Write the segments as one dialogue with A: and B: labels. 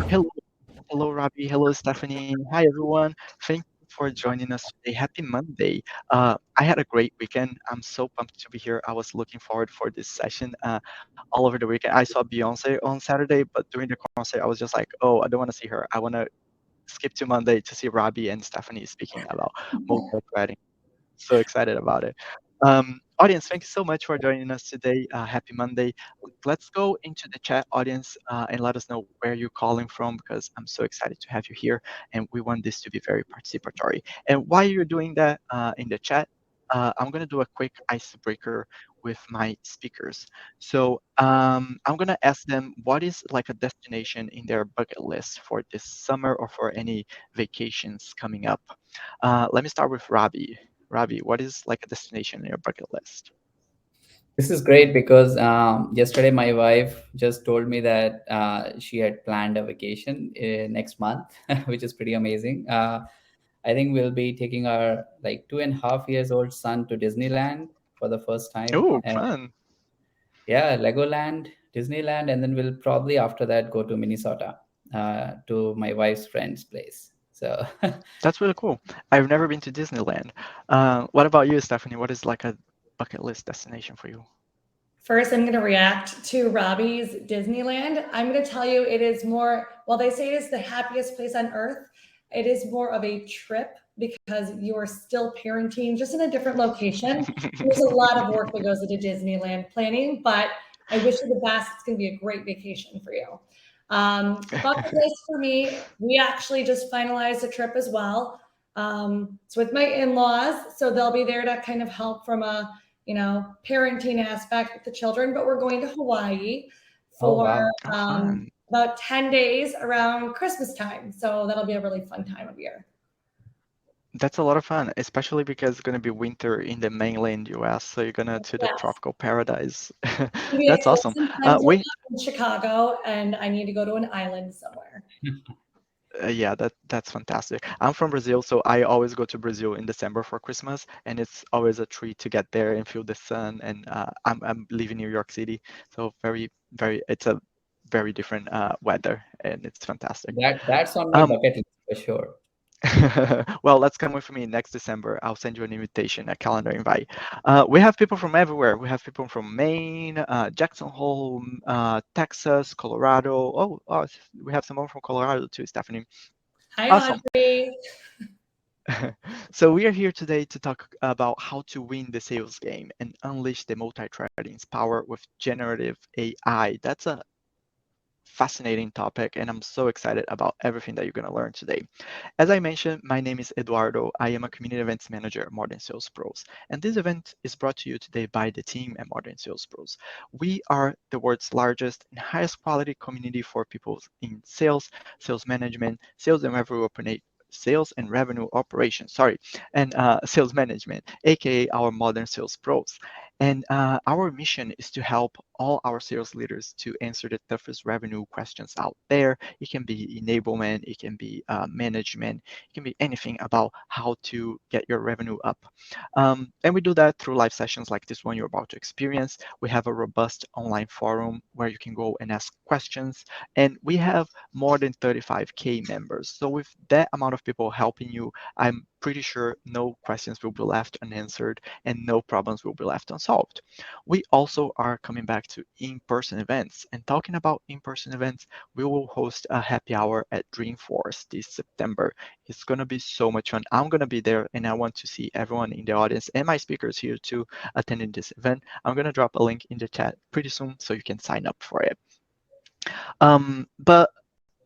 A: Hello, hello, Robbie. Hello, Stephanie. Hi, everyone. Thank you for joining us today. Happy Monday. I had a great weekend. I'm so pumped to be here. I was looking forward for this session all over the weekend. I saw Beyonce on Saturday, but during the concert, I was just like, oh, I don't want to see her. I want to skip to Monday to see Robbie and Stephanie speaking about multi-threading. So excited about it. Audience, thank you so much for joining us today. Happy Monday. Let's go into the chat, audience, and let us know where you're calling from because I'm so excited to have you here. And we want this to be very participatory. And while you're doing that in the chat, I'm going to do a quick icebreaker with my speakers. So I'm going to ask them what is like a destination in their bucket list for this summer or for any vacations coming up. Let me start with Robbie. Robbie, what is like a destination in your bucket list?
B: This is great because yesterday my wife just told me that she had planned a vacation next month, which is pretty amazing. I think we'll be taking our like 2.5 years old son to Disneyland for the first time.
A: Oh,
B: And
A: fun.
B: yeah, Legoland, Disneyland, and then we'll probably after that go to Minnesota to my wife's friend's place. So
A: That's really cool. I've never been to Disneyland. What about you, Stephanie? What is like a bucket list destination for you?
C: First, I'm going to react to Robbie's Disneyland. I'm going to tell you it is more, while they say it is the happiest place on earth, it is more of a trip because you are still parenting just in a different location. There's a lot of work that goes into Disneyland planning, but I wish you the best. It's going to be a great vacation for you. Bucket list for me, we actually just finalized a trip as well. It's with my in-laws, so they'll be there to kind of help from a parenting aspect with the children. But we're going to Hawaii
B: oh
C: for
B: wow.
A: Oh, fun.
C: about 10 days around Christmas time. So that'll be a really fun time of year.
A: That's a lot of fun, especially because it's going to be winter in the mainland US, so you're going to the
C: Yes.
A: tropical paradise.
C: Maybe a
A: That's awesome.
C: close time zone
A: Wait,
C: in Chicago, and I need to go to an island somewhere.
A: yeah, that's fantastic. I'm from Brazil, so I always go to Brazil in December for Christmas, and it's always a treat to get there and feel the sun. And I'm living in New York City, so it's a very different weather, and it's fantastic.
B: That's on my
A: Um,
B: bucket list for sure.
A: well, let's come with me next December. I'll send you an invitation, a calendar invite. We have people from everywhere. We have people from Maine, Jackson Hole, Texas, Colorado. Oh, we have someone from Colorado too, Stephanie.
C: Hi,
A: Awesome.
C: Audrey.
A: So we are here today to talk about how to win the sales game and unleash the multi-threading's power with generative AI. That's a fascinating topic, and I'm so excited about everything that you're going to learn today. As I mentioned, my name is Eduardo. I am a community events manager at Modern Sales Pros, and this event is brought to you today by the team at Modern Sales Pros. We are the world's largest and highest quality community for people in sales, sales management, sales and revenue operations, sorry, and sales management, aka our modern sales pros. And our mission is to help all our sales leaders to answer the toughest revenue questions out there. It can be enablement, it can be management, it can be anything about how to get your revenue up. And we do that through live sessions like this one you're about to experience. We have a robust online forum where you can go and ask questions. And we have more than 35K members. So with that amount of people helping you, I'm pretty sure no questions will be left unanswered and no problems will be left unsolved. We also are coming back to in-person events. And talking about in-person events, we will host a happy hour at Dreamforce this September. It's going to be so much fun. I'm going to be there and I want to see everyone in the audience and my speakers here too attending this event. I'm going to drop a link in the chat pretty soon so you can sign up for it. But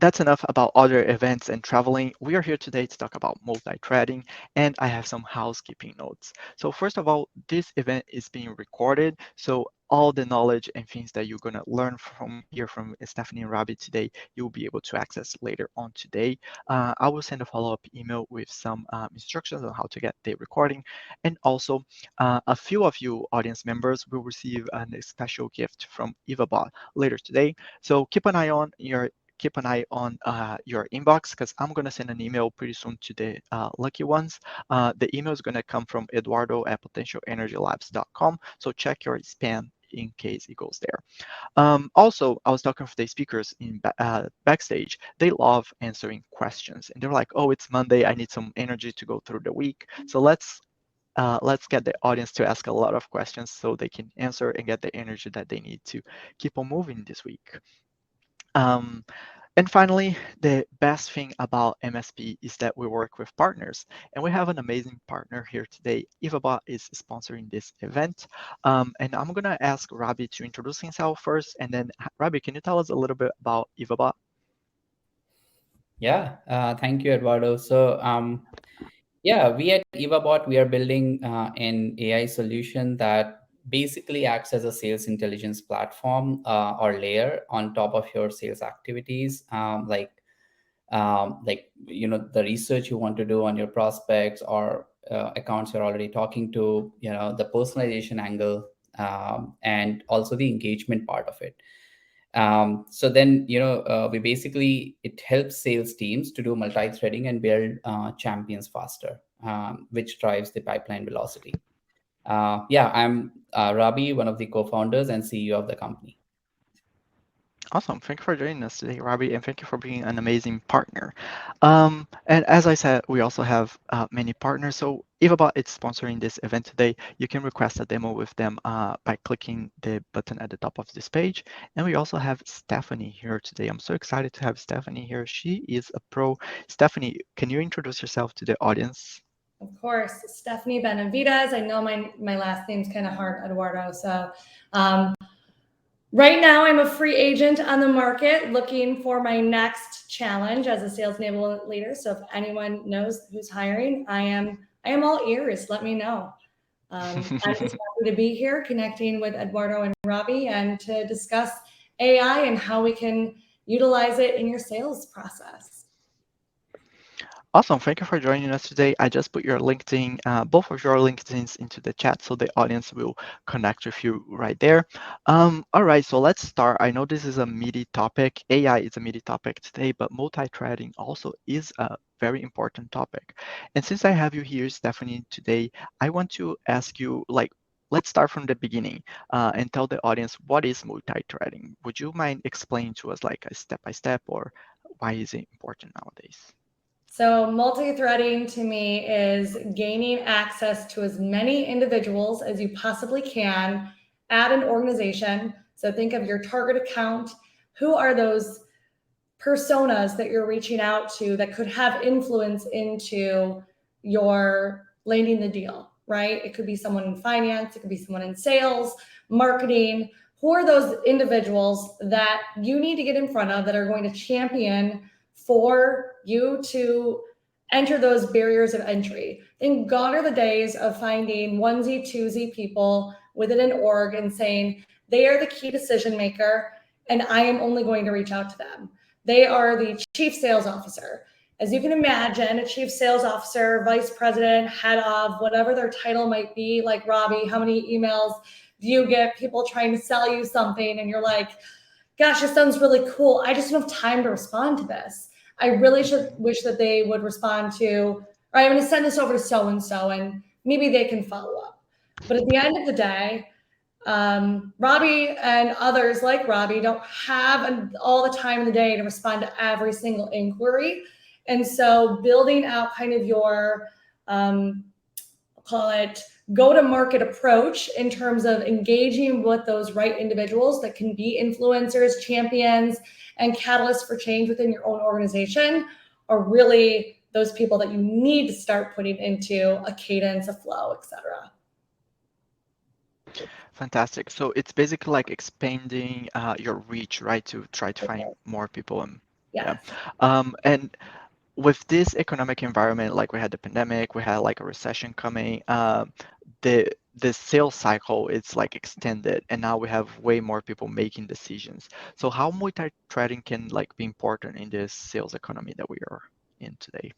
A: that's enough about other events and traveling. We are here today to talk about multi-threading, and I have some housekeeping notes. So first of all, this event is being recorded, so all the knowledge and things that you're gonna learn from here from Stephanie and Rabi today, you'll be able to access later on today. I will send a follow-up email with some instructions on how to get the recording, and also a few of you audience members will receive a special gift from EvaBot later today. So keep an eye on your inbox because I'm going to send an email pretty soon to the lucky ones. The email is going to come from eduardo@potentialenergylabs.com. So check your spam in case it goes there. Also, I was talking with the speakers in backstage. They love answering questions, and they're like, "Oh, it's Monday. I need some energy to go through the week. So let's get the audience to ask a lot of questions so they can answer and get the energy that they need to keep on moving this week." Um, and finally, the best thing about MSP is that we work with partners, and we have an amazing partner here today. EvaBot is sponsoring this event, and I'm gonna ask Robbie to introduce himself first, and then Robbie, can you tell us a little bit about EvaBot?
B: Yeah, thank you, Eduardo. So, yeah, we at EvaBot, we are building an AI solution that basically acts as a sales intelligence platform or layer on top of your sales activities, like the research you want to do on your prospects or accounts you're already talking to, the personalization angle, and also the engagement part of it. So then, we basically, it helps sales teams to do multi-threading and build champions faster, which drives the pipeline velocity. Yeah, I'm Rabi, one of the co-founders and CEO of the company.
A: Awesome. Thank you for joining us today, Robbie, and thank you for being an amazing partner. And as I said, we also have many partners. So EvaBot is sponsoring this event today. You can request a demo with them by clicking the button at the top of this page. And we also have Stephanie here today. I'm so excited to have Stephanie here. She is a pro. Stephanie, can you introduce yourself to the audience?
C: Of course, Stephanie Benavides. I know my last name's kind of hard, Eduardo. So right now, I'm a free agent on the market looking for my next challenge as a sales enablement leader. So if anyone knows who's hiring, I am all ears. Let me know. I'm just happy to be here connecting with Eduardo and Robbie and to discuss AI and how we can utilize it in your sales process.
A: Awesome. Thank you for joining us today. I just put your LinkedIn, both of your LinkedIns into the chat so the audience will connect with you right there. All right, so let's start. I know this is a meaty topic. AI is a meaty topic today, but multi-threading also is a very important topic. And since I have you here, Stephanie, today, I want to ask you, like, let's start from the beginning and tell the audience what is multi-threading. Would you mind explaining to us like a step-by-step or why is it important nowadays?
C: So multi-threading to me is gaining access to as many individuals as you possibly can at an organization. So think of your target account. Who are those personas that you're reaching out to that could have influence into your landing the deal, right? It could be someone in finance, it could be someone in sales, marketing. Who are those individuals that you need to get in front of that are going to champion for you to enter those barriers of entry? Then gone are the days of finding onesie, twosie people within an org and saying they are the key decision maker and I am only going to reach out to them. They are the chief sales officer. As you can imagine, a chief sales officer, vice president, head of, whatever their title might be, like Robbie, how many emails do you get people trying to sell you something and you're like, gosh, this sounds really cool. I just don't have time to respond to this. I really should wish that they would respond to, all right, I'm going to send this over to so-and-so and maybe they can follow up. But at the end of the day, Robbie and others like Robbie don't have all the time in the day to respond to every single inquiry. And so building out kind of your, call it go-to-market approach in terms of engaging with those right individuals that can be influencers, champions, and catalysts for change within your own organization are really those people that you need to start putting into a cadence, a flow, etc.
A: Fantastic. So it's basically like expanding your reach, right, to try to find more people. And yeah.
C: Yes.
A: And with this economic environment, like we had the pandemic, we had like a recession coming, the sales cycle is like extended, and now we have way more people making decisions. So how multi-threading can like be important in this sales economy that we are in today?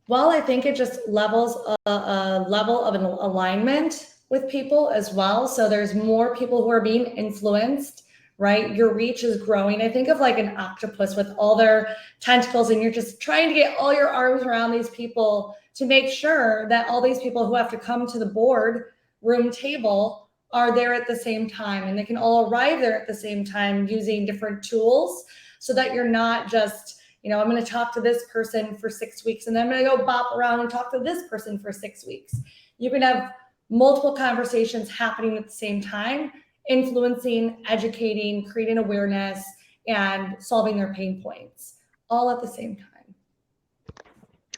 C: Well, I think it just levels a level of an alignment with people as well. So there's more people who are being influenced, right? Your reach is growing. I think of like an octopus with all their tentacles, and you're just trying to get all your arms around these people to make sure that all these people who have to come to the board room table are there at the same time, and they can all arrive there at the same time using different tools, so that you're not just, I'm going to talk to this person for 6 weeks and then I'm going to go bop around and talk to this person for 6 weeks. You can have multiple conversations happening at the same time, influencing, educating, creating awareness, and solving their pain points all at the same time.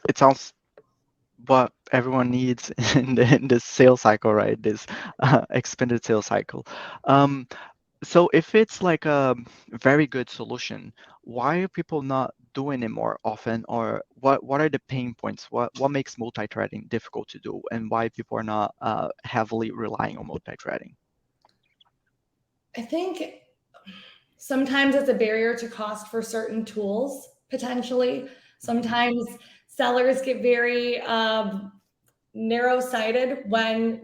A: It sounds what everyone needs in this sales cycle, right? This expanded sales cycle. Um, so if it's like a very good solution, why are people not doing it more often, or what are the pain points? What makes multi-threading difficult to do, and why people are not heavily relying on multi-threading?
C: I think sometimes it's a barrier to cost for certain tools, potentially. Sometimes sellers get very narrow-sighted when,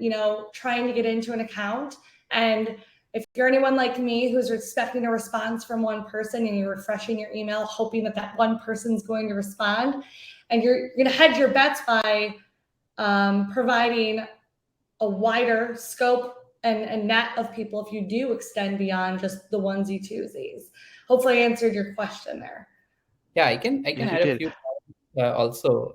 C: trying to get into an account. And if you're anyone like me who's expecting a response from one person and you're refreshing your email, hoping that that one person's going to respond, and you're going to hedge your bets by providing a wider scope and net of people if you do extend beyond just the onesie twosies. Hopefully I answered your question there.
B: Yeah, I can
A: Yeah, you
B: add a
A: did.
B: few also.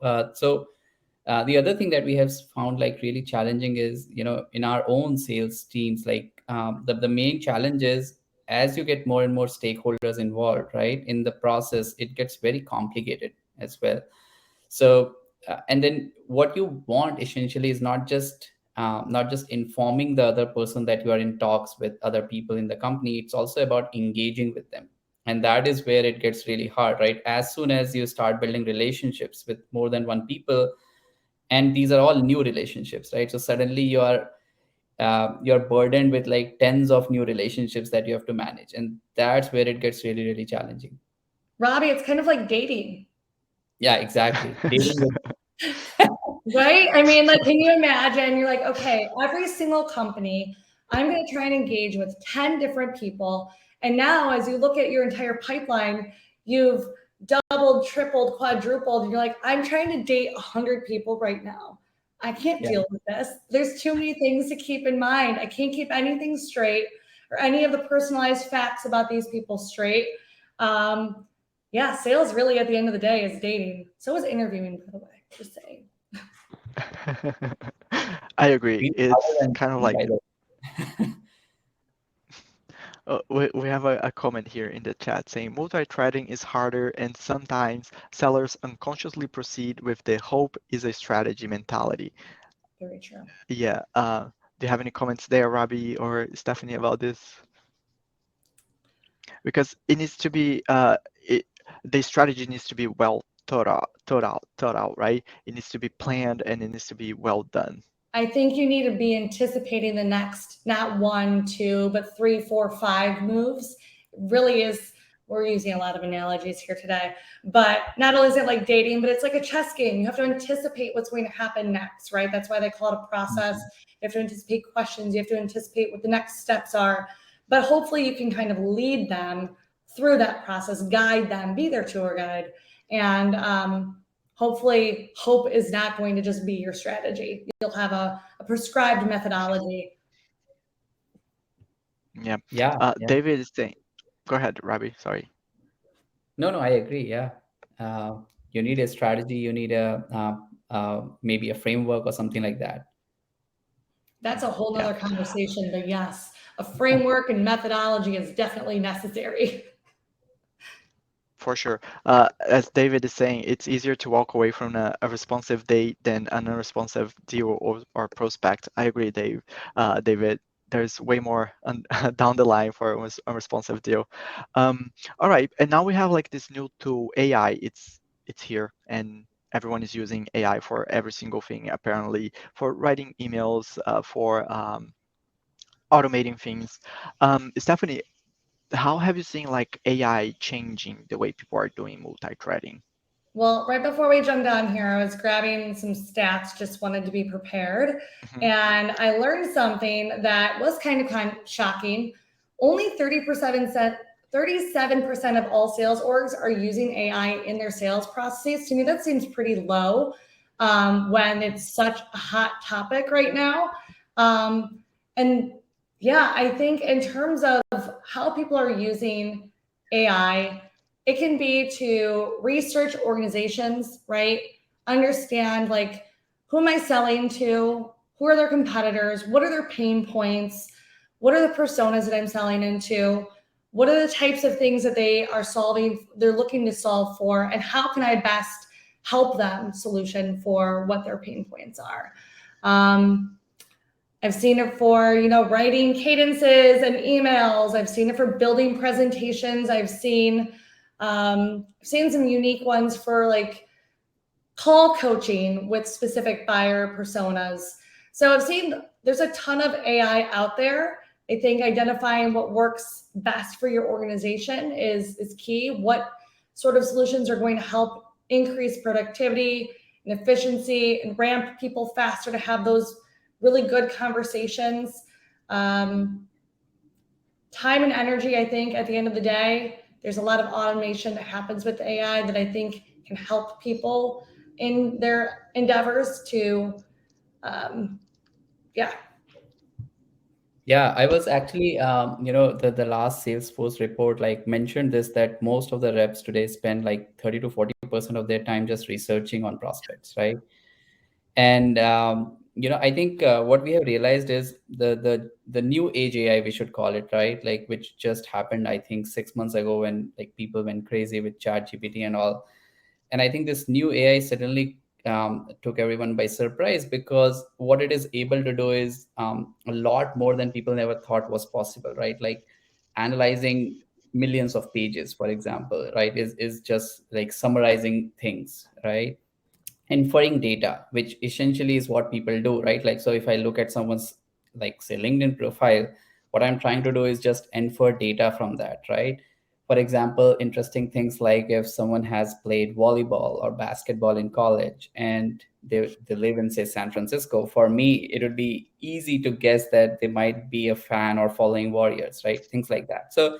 B: The other thing that we have found like really challenging is, in our own sales teams, like the main challenge is as you get more and more stakeholders involved, right, in the process, it gets very complicated as well. So and then what you want essentially is not just informing the other person that you are in talks with other people in the company. It's also about engaging with them, and that is where it gets really hard, right? As soon as you start building relationships with more than one people, and these are all new relationships, right? So suddenly you're burdened with like tens of new relationships that you have to manage, and that's where it gets really, really challenging.
C: Robbie, it's kind of like dating.
B: Yeah, exactly. Dating with
C: Right? I mean, like, can you imagine? You're like, okay, every single company, I'm going to try and engage with 10 different people. And now, as you look at your entire pipeline, you've doubled, tripled, quadrupled. And you're like, I'm trying to date 100 people right now. I can't
B: Yeah.
C: deal with this. There's too many things to keep in mind. I can't keep anything straight or any of the personalized facts about these people straight. Yeah, sales really at the end of the day is dating. So is interviewing, by the way, just saying.
A: I agree.
B: Feel harder
A: It's
B: than
A: kind of
B: dating,
A: like
B: by the way.
A: we have a comment here in the chat saying multi-threading is harder and sometimes sellers unconsciously proceed with the hope is a strategy mentality.
C: Very true.
A: Yeah. Do you have any comments there, Robbie or Stephanie, about this? Because it needs to be the strategy needs to be well thought out, right? It needs to be planned and it needs to be well done.
C: I think you need to be anticipating the next, not 1, 2, but 3, 4, 5 moves. It really is. We're using a lot of analogies here today, but not only is it like dating, but it's like a chess game. You have to anticipate what's going to happen next, right? That's why they call it a process. You have to anticipate questions. You have to anticipate what the next steps are, but hopefully you can kind of lead them through that process, guide them, be their tour guide. And hopefully hope is not going to just be your strategy. You'll have a prescribed methodology.
A: Yeah.
B: Yeah,
A: David is saying, go ahead, Robbie. Sorry.
B: no, I agree. Yeah, you need a strategy. You need maybe a framework or something like that.
C: That's a whole
A: Yeah.
C: nother conversation, but yes, a framework and methodology is definitely necessary.
A: For sure. As David is saying, it's easier to walk away from a responsive date than an unresponsive deal or prospect. I agree, David. There's way more down the line for a unresponsive deal. All right, and now we have like this new tool, AI. It's here, and everyone is using AI for every single thing, apparently, for writing emails, for automating things. Stephanie, how have you seen like AI changing the way people are doing multi-threading?
C: Well, right before we jumped on here, I was grabbing some stats, just wanted to be prepared.
A: Mhm.
C: And I learned something that was kind of shocking. Only 37% of all sales orgs are using AI in their sales processes. To me, that seems pretty low when it's such a hot topic right now. And Yeah, I think in terms of how people are using AI, it can be to research organizations, right? Understand like who am I selling to? Who are their competitors? What are their pain points? What are the personas that I'm selling into? What are the types of things that they are solving, they're looking to solve for, and how can I best help them solution for what their pain points are? I've seen it for, writing cadences and emails. I've seen it for building presentations. I've seen some unique ones for like call coaching with specific buyer personas. So I've seen there's a ton of AI out there. I think identifying what works best for your organization is key. What sort of solutions are going to help increase productivity and efficiency and ramp people faster to have those really good conversations. Time and energy, I think, at the end of the day, there's a lot of automation that happens with AI that I think can help people in their endeavors to, yeah.
B: Yeah, I was actually, the last Salesforce report like mentioned this, that most of the reps today spend like 30 to 40% of their time just researching on prospects, right? And I think what we have realized is the new age AI, we should call it, right? Like, which just happened, I think 6 months ago, when like people went crazy with Chat GPT and all. And I think this new AI suddenly took everyone by surprise, because what it is able to do is a lot more than people never thought was possible, right? Like analyzing millions of pages, for example, right, is just like summarizing things, right? Inferring data, which essentially is what people do, right? Like, so if I look at someone's, like, say, LinkedIn profile, what I'm trying to do is just infer data from that, right? For example, interesting things like if someone has played volleyball or basketball in college and they live in, say, San Francisco, for me it would be easy to guess that they might be a fan or following Warriors, right? Things like that. So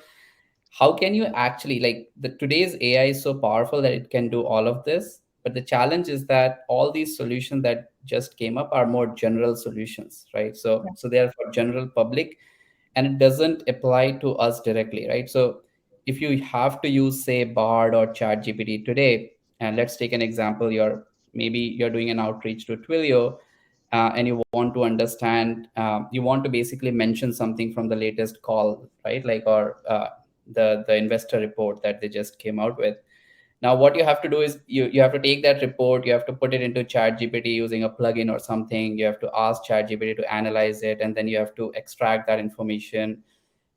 B: how can you actually, like, the today's AI is so powerful that it can do all of this, but the challenge is that all these solutions that just came up are more general solutions, right? So they are for general public, and it doesn't apply to us directly, right? So if you have to use, say, Bard or Chat GPT today, and let's take an example, you're doing an outreach to Twilio, and you want to understand, you want to basically mention something from the latest call, right? Like, or the investor report that they just came out with. Now what you have to do is you have to take that report, you have to put it into Chat GPT using a plugin or something, you have to ask Chat GPT to analyze it, and then you have to extract that information,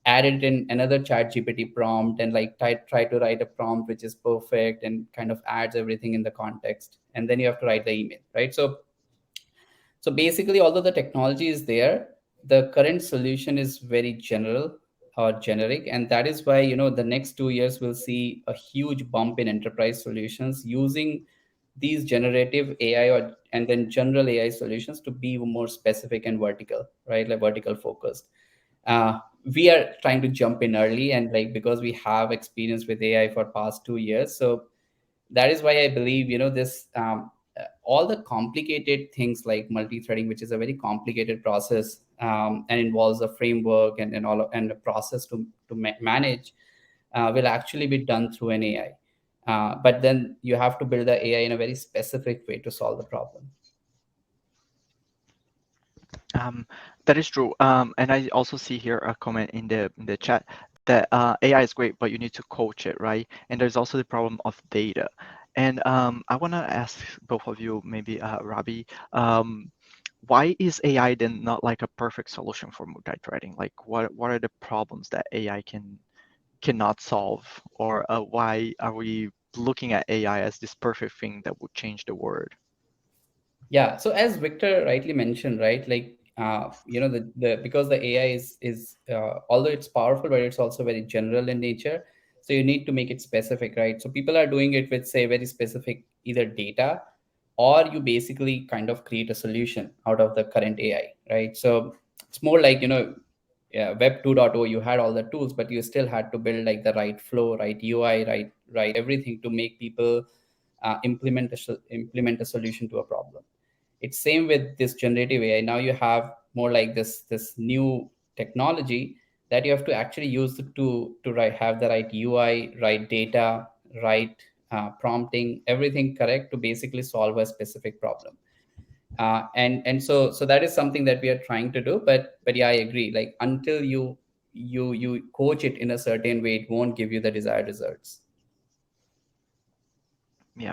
B: add it in another Chat GPT prompt, and like try to write a prompt which is perfect and kind of adds everything in the context, and then you have to write the email, right? So basically, although the technology is there, the current solution is very general or generic, and that is why, the next 2 years will see a huge bump in enterprise solutions using these generative AI and then general AI solutions to be more specific and vertical, right? Like vertical focused. Uh, we are trying to jump in early, and like, because we have experience with AI for past 2 years, so that is why I believe, this all the complicated things like multi-threading, which is a very complicated process, and involves a framework and a process to manage, will actually be done through an AI. But then you have to build the AI in a very specific way to solve the problem.
A: Um, that is true. And I also see here a comment in the chat that AI is great, but you need to coach it, right? And there's also the problem of data. And I want to ask both of you, maybe Robbie, why is AI then not like a perfect solution for multi-threading? Like, what are the problems that AI cannot solve, or why are we looking at AI as this perfect thing that would change the world?
B: Yeah. So as Victor rightly mentioned, right, like, the because the AI is although it's powerful, but it's also very general in nature. So you need to make it specific, right? So people are doing it with, say, very specific either data, or you basically kind of create a solution out of the current AI, right? So it's more like, yeah, Web 2.0, you had all the tools, but you still had to build like the right flow, right UI, right everything to make people implement a solution to a problem. It's same with this generative AI. Now you have more like this new technology that you have to actually use to have the right UI, right data, right prompting, everything correct to basically solve a specific problem. And so that is something that we are trying to do. But yeah, I agree. Like until you coach it in a certain way, it won't give you the desired results.
A: Yeah.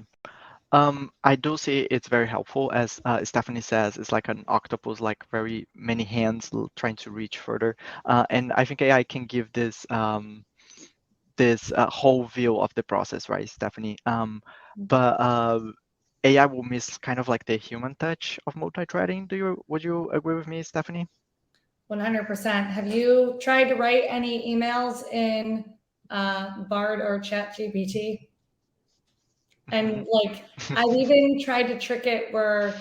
A: I do see it's very helpful, as Stephanie says, it's like an octopus, like very many hands trying to reach further. And I think AI can give this whole view of the process, right, Stephanie? But AI will miss kind of like the human touch of multi-threading. Would you agree with me, Stephanie?
C: 100%. Have you tried to write any emails in Bard or ChatGPT? And like, I've even tried to trick it where,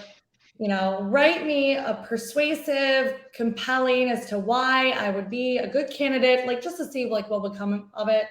C: write me a persuasive, compelling as to why I would be a good candidate, like just to see like what would come of it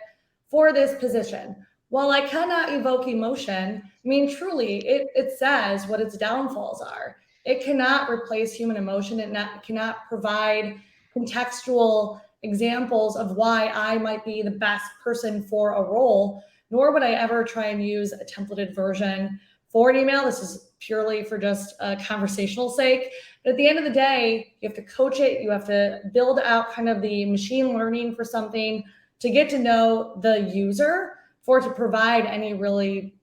C: for this position. While I cannot evoke emotion, I mean, truly, it says what its downfalls are. It cannot replace human emotion. Cannot provide contextual examples of why I might be the best person for a role, nor would I ever try and use a templated version for an email. This is purely for just a conversational sake. But at the end of the day, you have to coach it. You have to build out kind of the machine learning for something to get to know the user for it to provide any really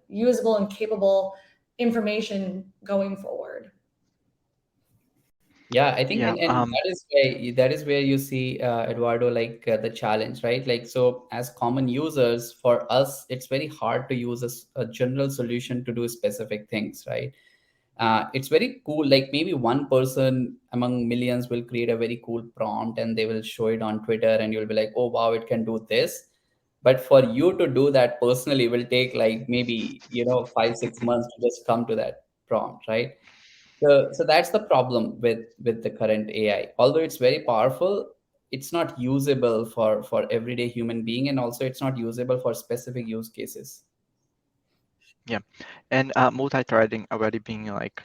C: usable and capable information going forward.
B: Yeah, I think,
A: Yeah.
B: and that is where you see, Eduardo, like the challenge, right? Like, so as common users, for us, it's very hard to use a general solution to do specific things, right? It's very cool. Like maybe one person among millions will create a very cool prompt and they will show it on Twitter, and you'll be like, oh wow, it can do this. But for you to do that personally will take like maybe 5-6 months to just come to that prompt, right? So that's the problem with the current AI. Although it's very powerful, it's not usable for everyday human being, and also it's not usable for specific use cases.
A: Yeah. And multi-threading already being like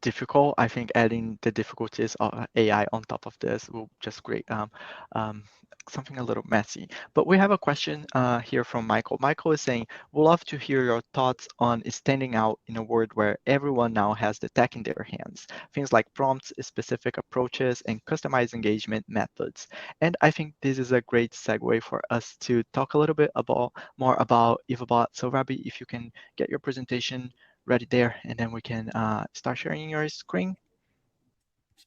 A: difficult. I think adding the difficulties of AI on top of this will just create um, something a little messy. But we have a question here from Michael. Michael is saying, "We'd love to hear your thoughts on standing out in a world where everyone now has the tech in their hands. Things like prompts, specific approaches, and customized engagement methods." And I think this is a great segue for us to talk a little bit about more about EvaBot. So, Rabi, if you can get your presentation ready there, and then we can start sharing your screen.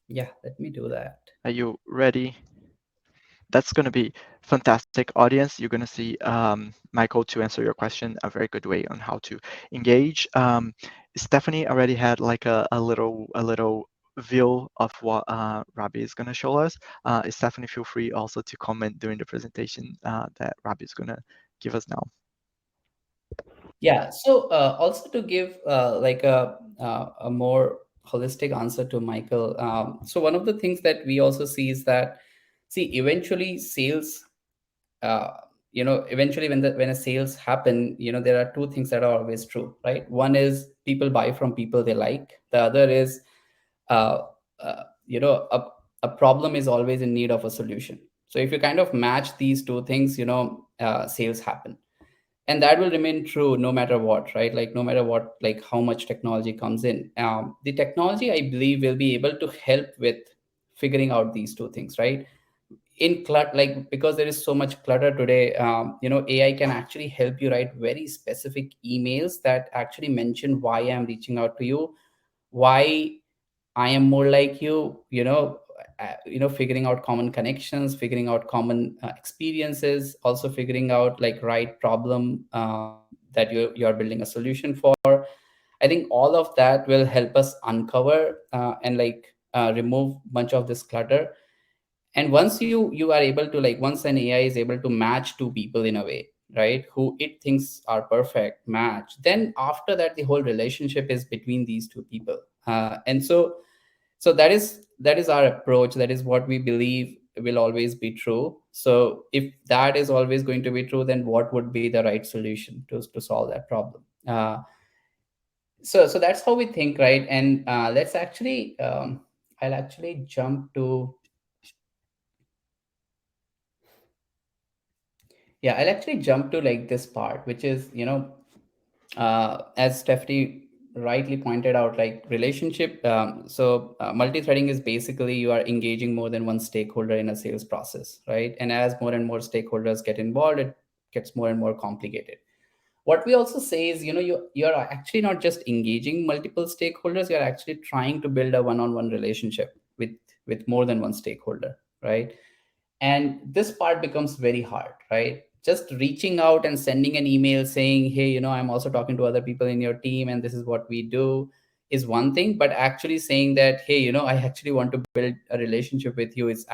B: Yeah, let me do that.
A: Are you ready? That's going to be fantastic, audience. You're going to see Michael to answer your question a very good way on how to engage. Stephanie already had like a little view of what Robbie is going to show us. Stephanie, feel free also to comment during the presentation that Robbie is going to give us now.
B: Yeah. So also to give like a more holistic answer to Michael. So one of the things that we also see is that, see, eventually sales, uh, eventually when a sales happen, there are two things that are always true, right? One is people buy from people they like. The other is, uh, a problem is always in need of a solution. So if you kind of match these two things, sales happen, and that will remain true no matter what, right? Like no matter what, like how much technology comes in, the technology, I believe, will be able to help with figuring out these two things, right? Like because there is so much clutter today, AI can actually help you write very specific emails that actually mention why I'm reaching out to you, why I am more like you, figuring out common connections, figuring out common experiences, also figuring out like right problem that you're building a solution for. I think all of that will help us uncover and like remove much of this clutter. And once you are able to, like, once an AI is able to match two people in a way, right, who it thinks are perfect match, then after that the whole relationship is between these two people. And so that is our approach. That is what we believe will always be true. So if that is always going to be true, then what would be the right solution to solve that problem? So that's how we think, right? And let's actually I'll actually jump to Yeah, I'll actually jump to like this part, which is, as Stephanie rightly pointed out, like relationship. Multi-threading is basically you are engaging more than one stakeholder in a sales process, right? And as more and more stakeholders get involved, it gets more and more complicated. What we also say is, you're actually not just engaging multiple stakeholders, you're actually trying to build a one-on-one relationship with more than one stakeholder, right? And this part becomes very hard, right? Just reaching out and sending an email saying, hey, I'm also talking to other people in your team and this is what we do, is one thing. But actually saying that, hey, I actually want to build a relationship with you is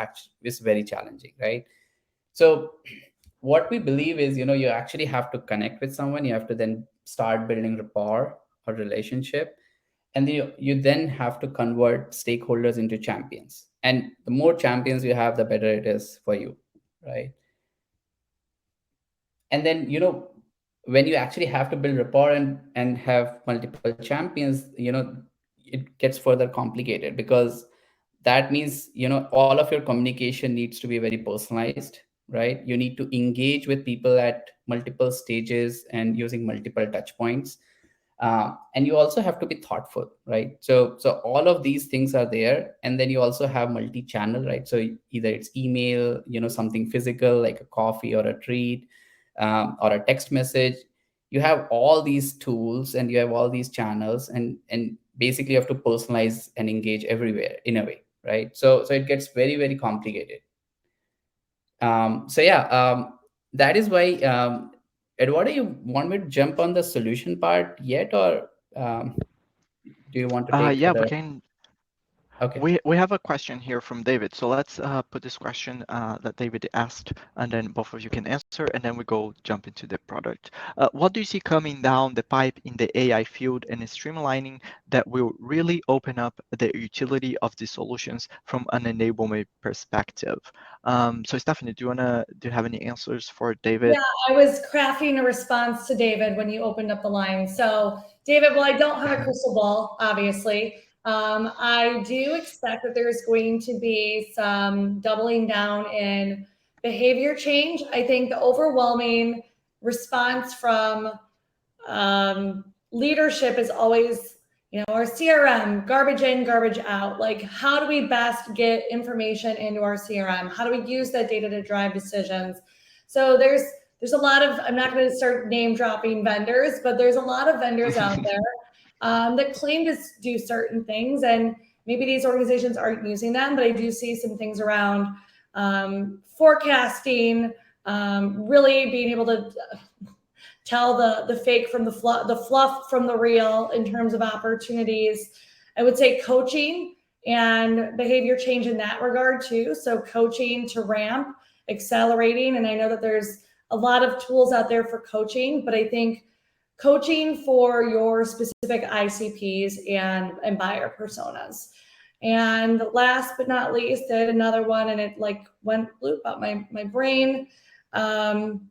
B: very challenging, right? So what we believe is, you actually have to connect with someone, you have to then start building rapport or relationship, and then you then have to convert stakeholders into champions, and the more champions you have, the better it is for you, right? And then, when you actually have to build rapport and have multiple champions, it gets further complicated, because that means, all of your communication needs to be very personalized, right? You need to engage with people at multiple stages and using multiple touch points. And you also have to be thoughtful, right? So all of these things are there. And then you also have multi-channel, right? So either it's email, something physical like a coffee or a treat, or a text message. You have all these tools and you have all these channels, and basically you have to personalize and engage everywhere in a way, right? So it gets very, very complicated. So yeah, that is why, Eduardo, you want me to jump on the solution part yet, or do you want to take
A: Yeah, we
B: further?
A: can.
B: Okay.
A: We have a question here from David. So let's put this question that David asked, and then both of you can answer, and then we go jump into the product. What do you see coming down the pipe in the AI field and streamlining that will really open up the utility of these solutions from an enablement perspective? So Stephanie, do you have any answers for David?
C: Yeah, I was crafting a response to David when you opened up the line. So, David, well, I don't have a crystal ball, obviously. I do expect that there's going to be some doubling down in behavior change. I think the overwhelming response from leadership is always, our CRM, garbage in, garbage out. Like, how do we best get information into our CRM? How do we use that data to drive decisions? So there's a lot of, I'm not going to start name dropping vendors, but there's a lot of vendors out there that claim to do certain things, and maybe these organizations aren't using them, but I do see some things around forecasting, really being able to tell the fake from the fluff from the real in terms of opportunities. I would say coaching and behavior change in that regard too. So coaching to ramp, accelerating, and I know that there's a lot of tools out there for coaching, but I think coaching for your specific ICPs and buyer personas. And last but not least, I had another one, and it like went bloop out my brain. I'm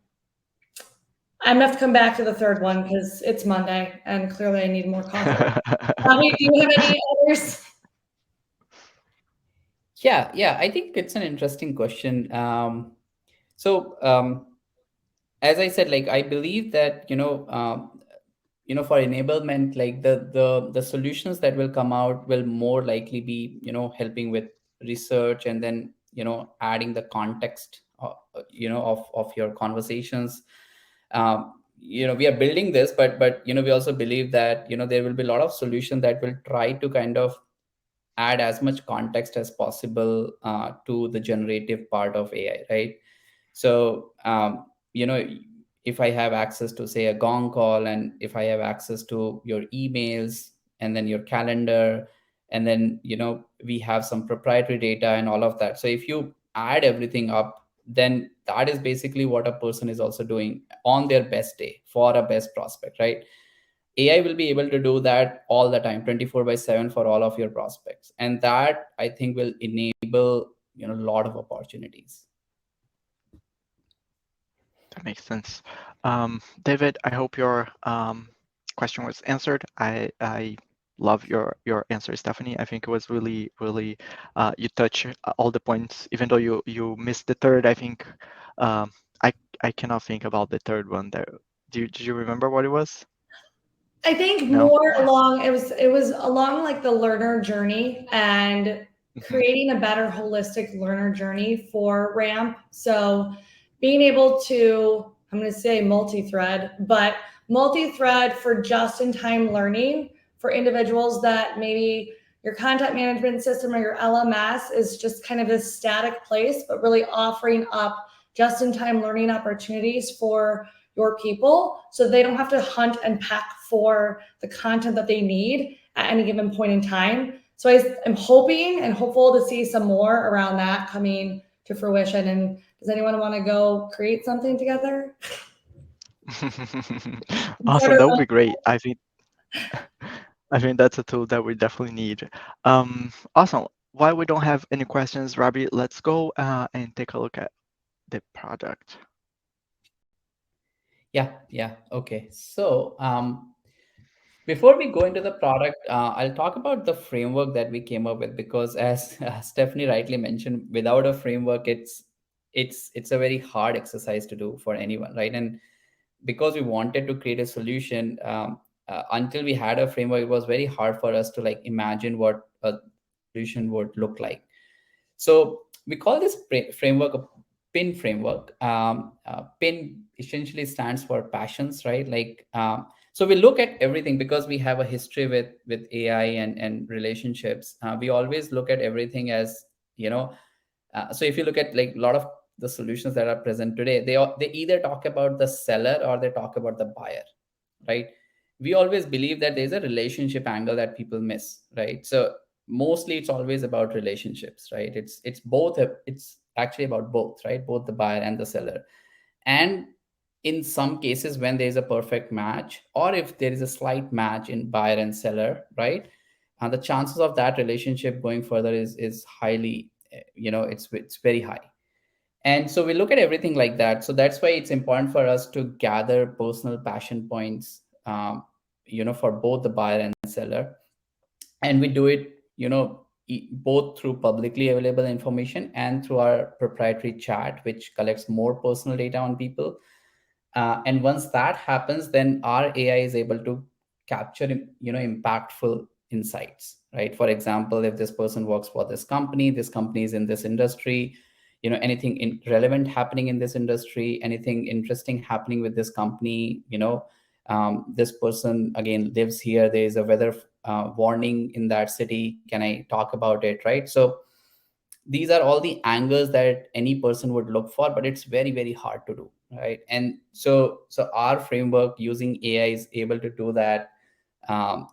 C: gonna have to come back to the third one because it's Monday and clearly I need more coffee. Bobby, do you have any others?
B: Yeah, I think it's an interesting question. So as I said, like I believe that, for enablement, like the solutions that will come out will more likely be, helping with research, and then, adding the context, of your conversations. We are building this, but we also believe that, there will be a lot of solutions that will try to kind of add as much context as possible to the generative part of AI, right? So, if I have access to, say, a Gong call, and if I have access to your emails and then your calendar, and then, we have some proprietary data and all of that. So if you add everything up, then that is basically what a person is also doing on their best day for a best prospect, right? AI will be able to do that all the time, 24/7 for all of your prospects. And that, I think, will enable, a lot of opportunities.
A: That makes sense. David, I hope your question was answered. I love your answer, Stephanie. I think it was really you touch all the points. Even though you missed the third, I think um, I cannot think about the third one there. Do you remember what it was?
C: I think
A: No?
C: more along it was along like the learner journey and
A: Hmm.
C: creating a better holistic learner journey for ramp. So being able to, I'm going to say multi-thread, but multi-thread for just in time learning for individuals that maybe your content management system or your LMS is just kind of this static place, but really offering up just in time learning opportunities for your people so they don't have to hunt and peck for the content that they need at any given point in time. So I am hoping and hopeful to see some more around that coming to fruition. And does anyone want to go create something together?
A: Awesome, that would be great. I think that's a tool that we definitely need. Awesome. While we don't have any questions, Robbie, let's go and take a look at the product.
B: Yeah. Okay. So, before we go into the product, I'll talk about the framework that we came up with because, as Stephanie rightly mentioned, without a framework, it's a very hard exercise to do for anyone, right? And because we wanted to create a solution, until we had a framework, it was very hard for us to like imagine what a solution would look like. So we call this framework a PIN framework. PIN essentially stands for passions, right? So we look at everything because we have a history with AI and relationships. We always look at everything as, you know. So if you look at like a lot of the solutions that are present today, they either talk about the seller or they talk about the buyer, right? We always believe that there's a relationship angle that people miss, right? So mostly it's always about relationships, right? It's both, it's actually about both, right? Both the buyer and the seller. And in some cases when there is a perfect match, or if there is a slight match in buyer and seller, right, and the chances of that relationship going further is highly, it's very high. And so we look at everything like that. So that's why it's important for us to gather personal passion points, for both the buyer and seller. And we do it, both through publicly available information and through our proprietary chat, which collects more personal data on people. And once that happens, then our AI is able to capture, impactful insights, right? For example, if this person works for this company is in this industry, anything relevant happening in this industry, anything interesting happening with this company, this person again lives here, there is a weather warning in that city, can I talk about it, right? So these are all the angles that any person would look for, but it's very very hard to do, right? And so our framework using AI is able to do that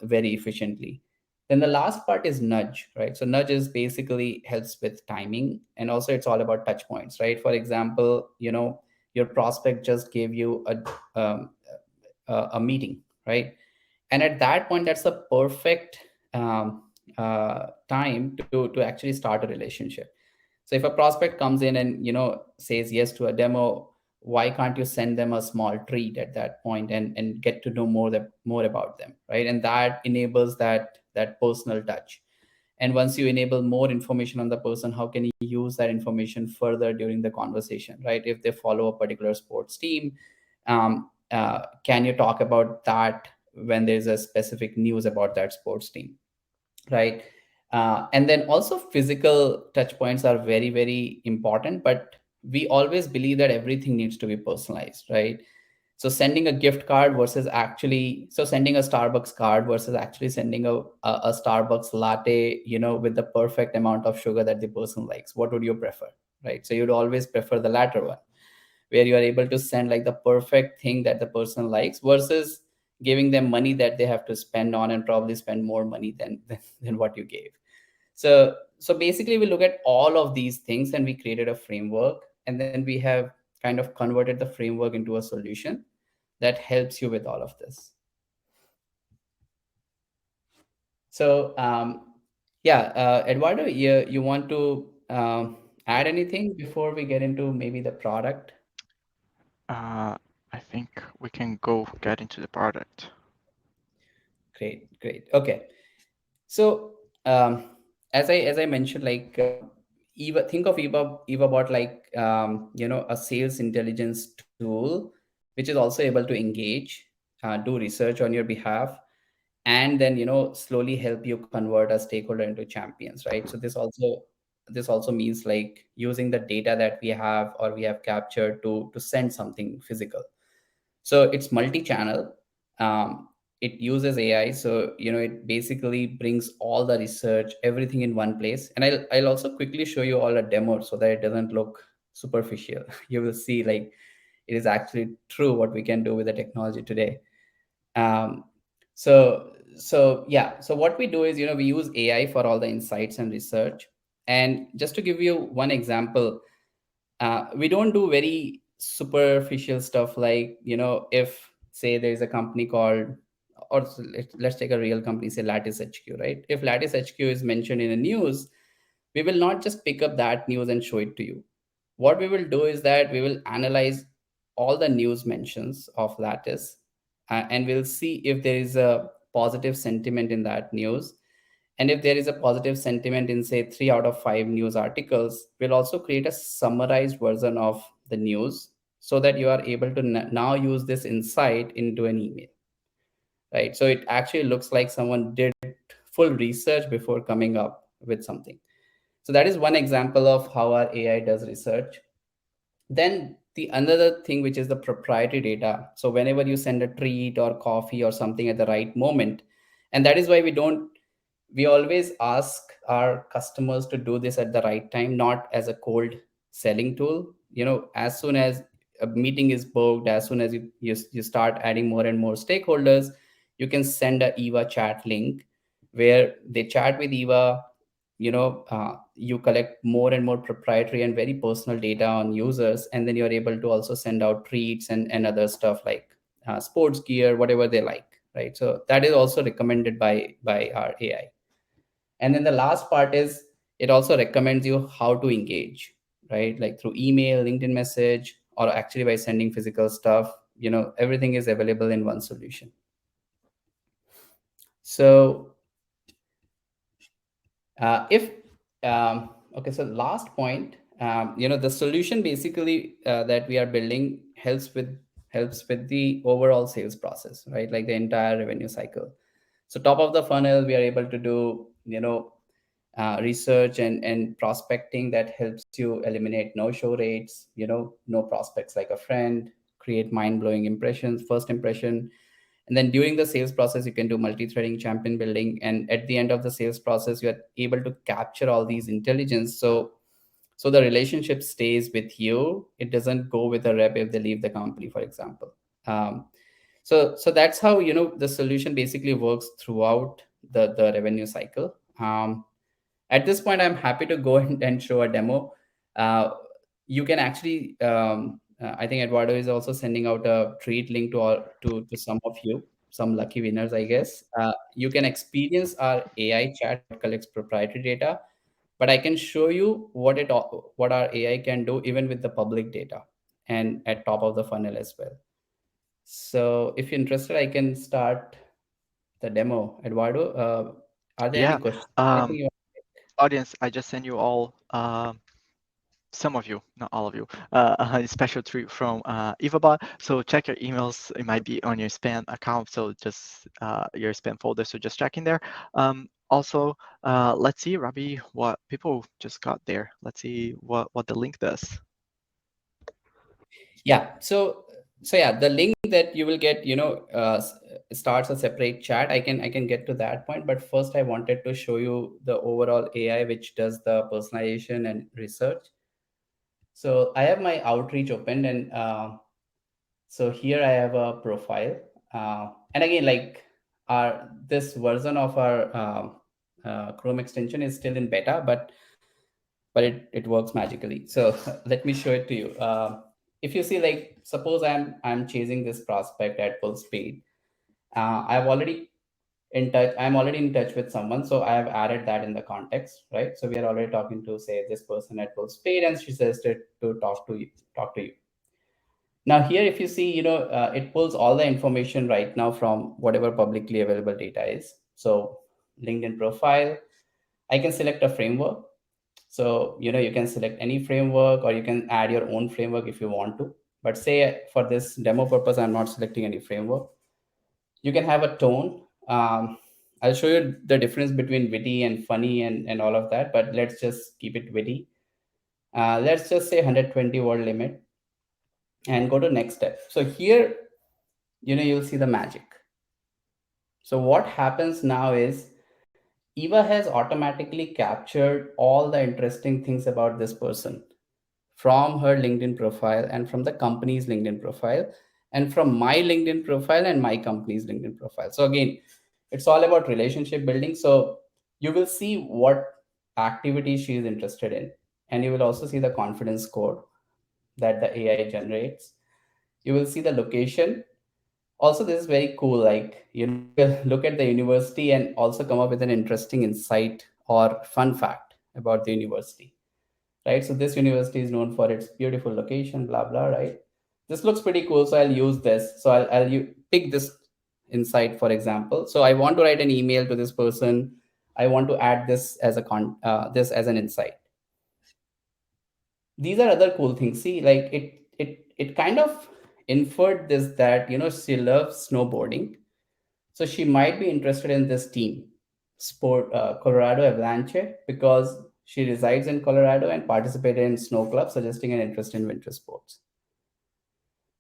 B: very efficiently. Then the last part is nudge, right? So nudge is basically helps with timing, and also it's all about touch points, right? For example, your prospect just gave you a meeting, right? And at that point, that's the perfect time to actually start a relationship. So if a prospect comes in and says yes to a demo, why can't you send them a small treat at that point and get to know more about them, right? And that enables that personal touch. And once you enable more information on the person, how can you use that information further during the conversation, right? If they follow a particular sports team, can you talk about that when there's a specific news about that sports team, right? And then also physical touch points are very very important, but we always believe that everything needs to be personalized, right? So sending a gift card versus actually, so sending a Starbucks card versus actually sending a Starbucks latte, with the perfect amount of sugar that the person likes, what would you prefer, right? So you'd always prefer the latter one, where you are able to send like the perfect thing that the person likes versus giving them money that they have to spend on and probably spend more money than what you gave. So basically we look at all of these things and we created a framework, and then we have kind of converted the framework into a solution that helps you with all of this. So yeah, Eduardo, you want to add anything before we get into maybe the product?
A: Uh, I think we can go get into the product.
B: Great. Okay. So as I mentioned, like think of EvaBot like a sales intelligence tool, which is also able to engage, do research on your behalf, and then slowly help you convert a stakeholder into champions, right? So this also means like using the data that we have or we have captured to send something physical. So it's multi-channel. It uses AI, so it basically brings all the research, everything in one place. And I'll also quickly show you all a demo so that it doesn't look superficial. You will see like it is actually true what we can do with the technology today. um, so yeah, so what we do is we use AI for all the insights and research. And just to give you one example, we don't do very superficial stuff like if say there is a company called, or let's take a real company, say Lattice HQ, right? If Lattice HQ is mentioned in a news, we will not just pick up that news and show it to you. What we will do is that we will analyze all the news mentions of Lattice, and we'll see if there is a positive sentiment in that news. And if there is a positive sentiment in, say, 3 out of 5 news articles, we'll also create a summarized version of the news so that you are able to now use this insight into an email, right? So it actually looks like someone did full research before coming up with something. So that is one example of how our AI does research. Then the another thing, which is the proprietary data. So whenever you send a treat or coffee or something at the right moment, and that is why we always ask our customers to do this at the right time, not as a cold selling tool. As soon as a meeting is booked, as soon as you start adding more and more stakeholders, you can send a Eva chat link where they chat with Eva. You collect more and more proprietary and very personal data on users, and then you're able to also send out treats and other stuff like sports gear, whatever they like, right? So that is also recommended by our AI. And then the last part is it also recommends you how to engage, right? Like through email, LinkedIn message, or actually by sending physical stuff. Everything is available in one solution. So if okay, so last point, the solution basically that we are building helps with the overall sales process, right? Like the entire revenue cycle. So top of the funnel, we are able to do research and prospecting that helps you eliminate no show rates, no prospects like a friend, create mind-blowing impressions, first impression. And then during the sales process, you can do multi-threading, champion building, and at the end of the sales process, you are able to capture all these intelligence. So the relationship stays with you. It doesn't go with a rep if they leave the company, for example. Um, so that's how the solution basically works throughout the revenue cycle. At this point, I'm happy to go and show a demo. uh, you can actually I think Eduardo is also sending out a treat link to some of you, some lucky winners, I guess. You can experience our AI chat that collects proprietary data, but I can show you what our AI can do even with the public data and at top of the funnel as well. So if you're interested, I can start the demo. Eduardo, are there any
A: Yeah.
B: questions? Anything
A: Um,
B: you
A: Audience, I just sent you all, some of you, not all of you, a special treat from EvaBot. So check your emails. It might be on your spam account, so just your spam folder. So just check in there. Also, let's see, Rabi, what people just got there. Let's see what the link does.
B: Yeah. So yeah, the link that you will get, starts a separate chat. I can get to that point, but first I wanted to show you the overall AI which does the personalization and research. So I have my outreach opened, and so here I have a profile, and again, like our this version of our Chrome extension is still in beta, but it works magically. So let me show it to you. If you see, like, suppose I'm chasing this prospect at full speed. I'm already in touch with someone, so I have added that in the context, right? So we are already talking to, say, this person at full speed, and she says to talk to you. Now here, if you see, it pulls all the information right now from whatever publicly available data is. So LinkedIn profile, I can select a framework. So, you can select any framework or you can add your own framework if you want to. But say for this demo purpose, I'm not selecting any framework. You can have a tone. I'll show you the difference between witty and funny and all of that, but let's just keep it witty. Let's just say 120 word limit and go to next step. So here, you'll see the magic. So what happens now is Eva has automatically captured all the interesting things about this person from her LinkedIn profile and from the company's LinkedIn profile and from my LinkedIn profile and my company's LinkedIn profile. So again, it's all about relationship building. So you will see what activity she is interested in, and you will also see the confidence score that the AI generates. You will see the location. Also, this is very cool. Like, you will look at the university and also come up with an interesting insight or fun fact about the university, right? So this university is known for its beautiful location, blah blah, right? This looks pretty cool, so I'll use this. So I'll pick this insight, for example. So I want to write an email to this person. I want to add this as this as an insight. These are other cool things. See, like it kind of inferred this, that she loves snowboarding, so she might be interested in this team, Colorado Avalanche, because she resides in Colorado and participated in snow club, suggesting an interest in winter sports.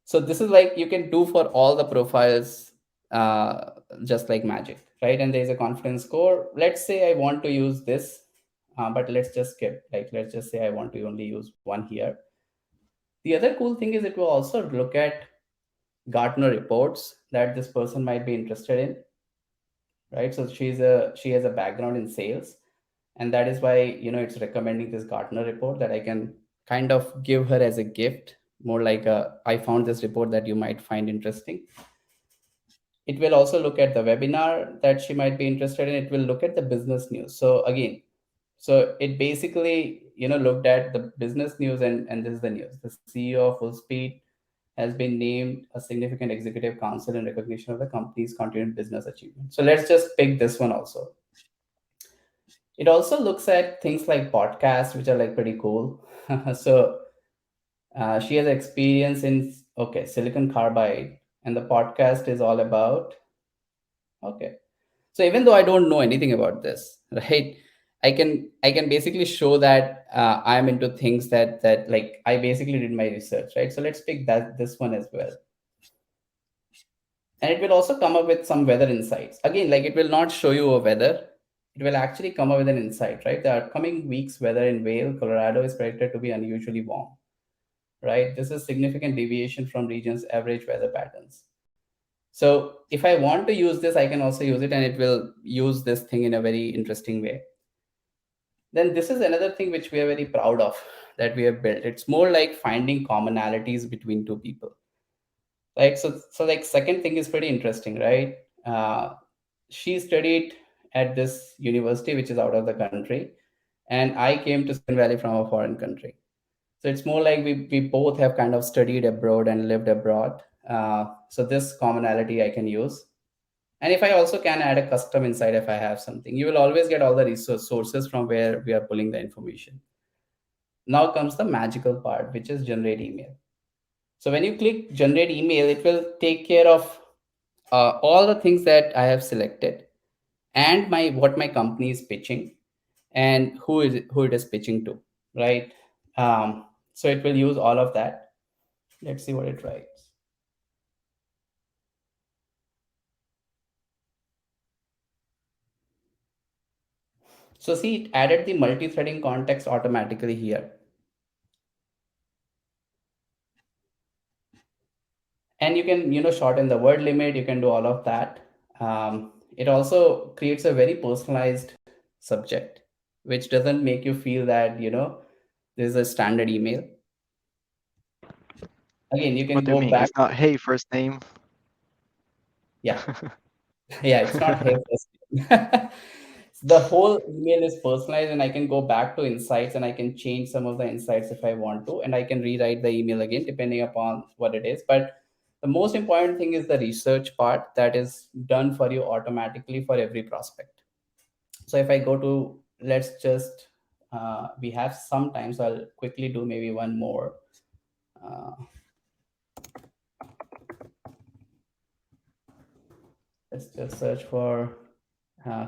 B: So this is like you can do for all the profiles, uh, just like magic, right? And there's a confidence score. Let's say I want to use this, but let's just skip. Like, let's just say I want to only use one here. The other cool thing is it will also look at Gartner reports that this person might be interested in, right? So she has a background in sales, and that is why it's recommending this Gartner report that I can kind of give her as a gift, more like a I found this report that you might find interesting. It will also look at the webinar that she might be interested in. It will look at the business news. So again, so it basically looked at the business news, and this is the news. The CEO of Full Speed has been named a significant executive council in recognition of the company's continued business achievement. So let's just pick this one also. It also looks at things like podcasts, which are like pretty cool. So she has experience in silicon carbide, and the podcast is all about okay. So even though I don't know anything about this, right? I can basically show that I'm into things that like I basically did my research, right? So let's pick this one as well. And it will also come up with some weather insights. Again, like it will not show you a weather. It will actually come up with an insight, right? The upcoming week's weather in Vail, Colorado is predicted to be unusually warm, right? This is significant deviation from region's average weather patterns. So if I want to use this, I can also use it, and it will use this thing in a very interesting way. Then this is another thing which we are very proud of that we have built. It's more like finding commonalities between two people. Right. So like second thing is pretty interesting, right? She studied at this university which is out of the country, and I came to Silicon Valley from a foreign country. So it's more like we both have kind of studied abroad and lived abroad. So this commonality I can use. And if I also can add a custom insight, if I have something, you will always get all the resource sources from where we are pulling the information. Now comes the magical part, which is generate email. So when you click generate email, it will take care of all the things that I have selected, and what my company is pitching, and who it is pitching to, right? So it will use all of that. Let's see what it writes. So see, it added the multi-threading context automatically here. And you can shorten the word limit. You can do all of that. It also creates a very personalized subject, which doesn't make you feel that this is a standard email. Again, you can
A: What do you
B: go
A: mean?
B: back.
A: It's not hey first name.
B: Yeah. Yeah, it's not hey first name. The whole email is personalized, and I can go back to insights and I can change some of the insights if I want to, and I can rewrite the email again depending upon what it is. But the most important thing is the research part that is done for you automatically for every prospect. So if I go to, let's just We have some time, so I'll quickly do maybe one more. Uh, let's just search for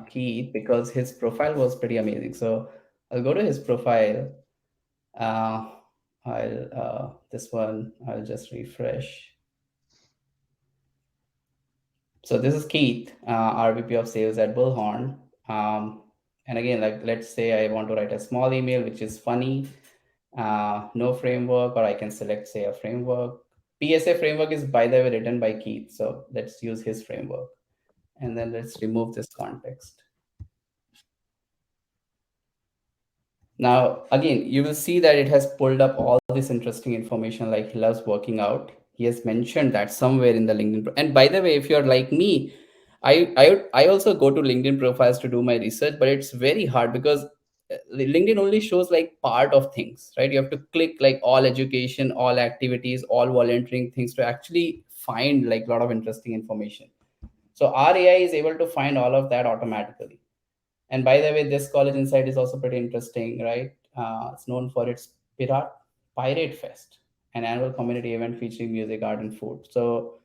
B: Keith, because his profile was pretty amazing. So I'll go to his profile. Uh, I'll this one I'll just refresh. So this is Keith, RVP of Sales at Bullhorn. And again, like let's say I want to write a small email which is funny, no framework, or I can select say a framework. PSA framework is, by the way, written by Keith, so let's use his framework. And then let's remove this context. Now, again, you will see that it has pulled up all this interesting information, like he loves working out. He has mentioned that somewhere in the LinkedIn. And by the way, if you're like me, I also go to LinkedIn profiles to do my research, but it's very hard because LinkedIn only shows like part of things, right? You have to click like all education, all activities, all volunteering things to actually find like a lot of interesting information. So our AI is able to find all of that automatically. And by the way, this college insight is also pretty interesting, right? It's known for its Pirate Fest, an annual community event featuring music, art, and food. So,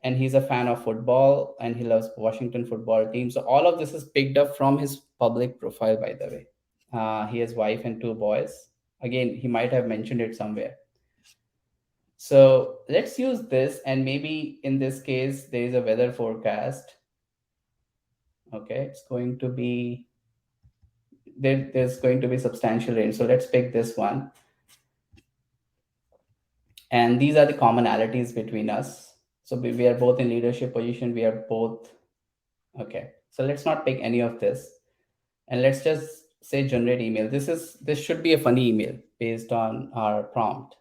B: and he's a fan of football and he loves Washington football team. So all of this is picked up from his public profile, by the way. He has wife and two boys. Again, he might have mentioned it somewhere. So let's use this, and maybe in this case, there is a weather forecast. Okay, it's going to be there's going to be substantial rain. So let's pick this one. And these are the commonalities between us. So we are both in leadership position. We are both, okay. So let's not pick any of this. And let's just say generate email. This should be a funny email based on our prompt.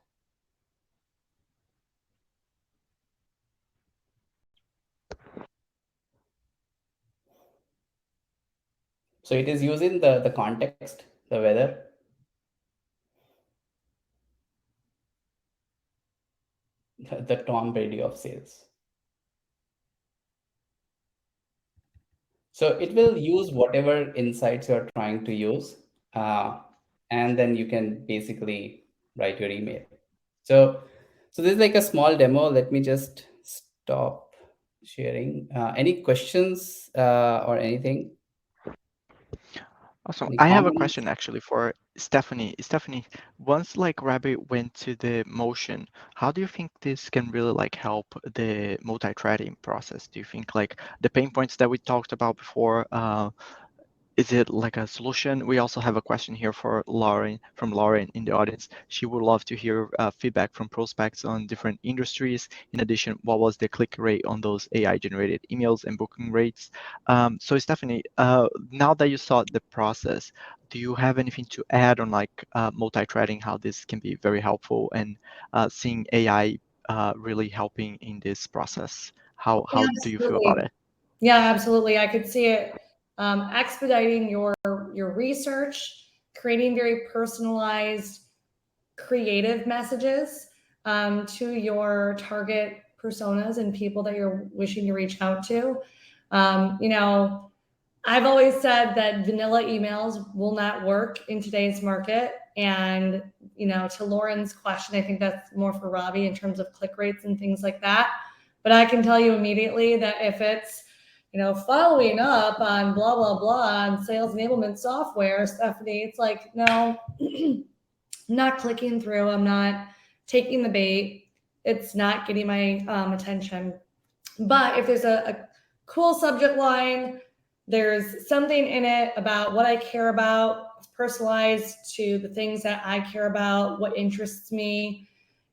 B: So it is using the context, the weather, the Tom Brady of sales. So it will use whatever insights you're trying to use, and then you can basically write your email. So, so this is like a small demo. Let me just stop sharing. Any questions or anything?
A: Awesome.
B: Any
A: I have a
B: comments?
A: question actually for Stephanie. Stephanie, once like Rabbit went to the motion, how do you think this can really like help the multi-threading process? Do you think like the pain points that we talked about before, is it like a solution? We also have a question here for Lauren, from Lauren in the audience. She would love to hear feedback from prospects on different industries. In addition, what was the click rate on those AI generated emails and booking rates? So Stephanie, now that you saw the process, do you have anything to add on like multi-threading, how this can be very helpful, and seeing AI really helping in this process?
C: Yeah,
A: How do you feel about
C: absolutely.
A: it?
C: Yeah, absolutely. I could see it expediting your research, creating very personalized, creative messages to your target personas and people that you're wishing to reach out to. You know, I've always said that vanilla emails will not work in today's market. And, you know, to Lauren's question, I think that's more for Robbie in terms of click rates and things like that. But I can tell you immediately that if it's, you know, following up on blah, blah, blah on sales enablement software, Stephanie, it's like, no, I'm not clicking through. I'm not taking the bait. It's not getting my attention. But if there's a cool subject line, there's something in it about what I care about, it's personalized to the things that I care about, what interests me.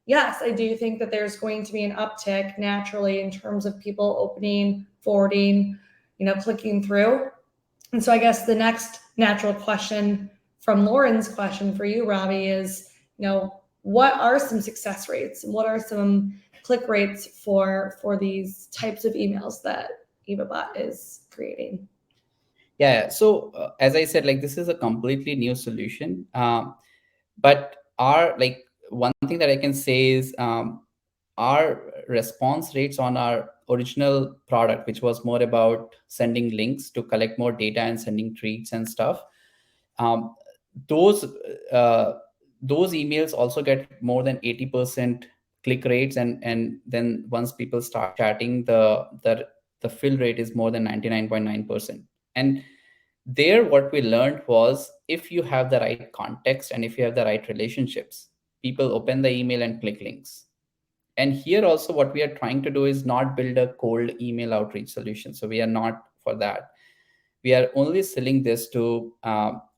C: Yes, I do think that there's going to be an uptick naturally in terms of people opening, forwarding, you know, clicking through. And so I guess the next natural question from Lauren's question for you, Robbie, is, you know, what are some success rates? What are some click rates for these types of emails that EvaBot is creating?
B: Yeah. So as I said, like this is a completely new solution. But our like one thing that I can say is our response rates on our original product, which was more about sending links to collect more data and sending treats and stuff, um, those uh, those emails also get more than 80% click rates, and then once people start chatting, the fill rate is more than 99.9%. And there what we learned was, if you have the right context and if you have the right relationships, people open the email and click links. And here also what we are trying to do is not build a cold email outreach solution. So we are not for that. We are only selling this to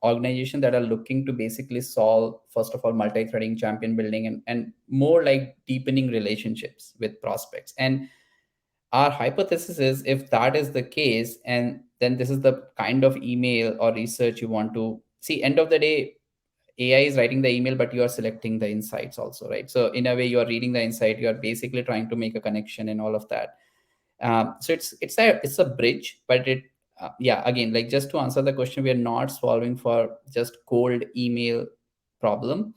B: organizations that are looking to basically solve, first of all, multi-threading, champion building, and more like deepening relationships with prospects. And our hypothesis is, if that is the case, and then this is the kind of email or research you want to see. End of the day, AI is writing the email, but you are selecting the insights also, right? So in a way, you are reading the insight, you are basically trying to make a connection and all of that. So it's a bridge, but it yeah, again, like, just to answer the question, we are not solving for just cold email problem.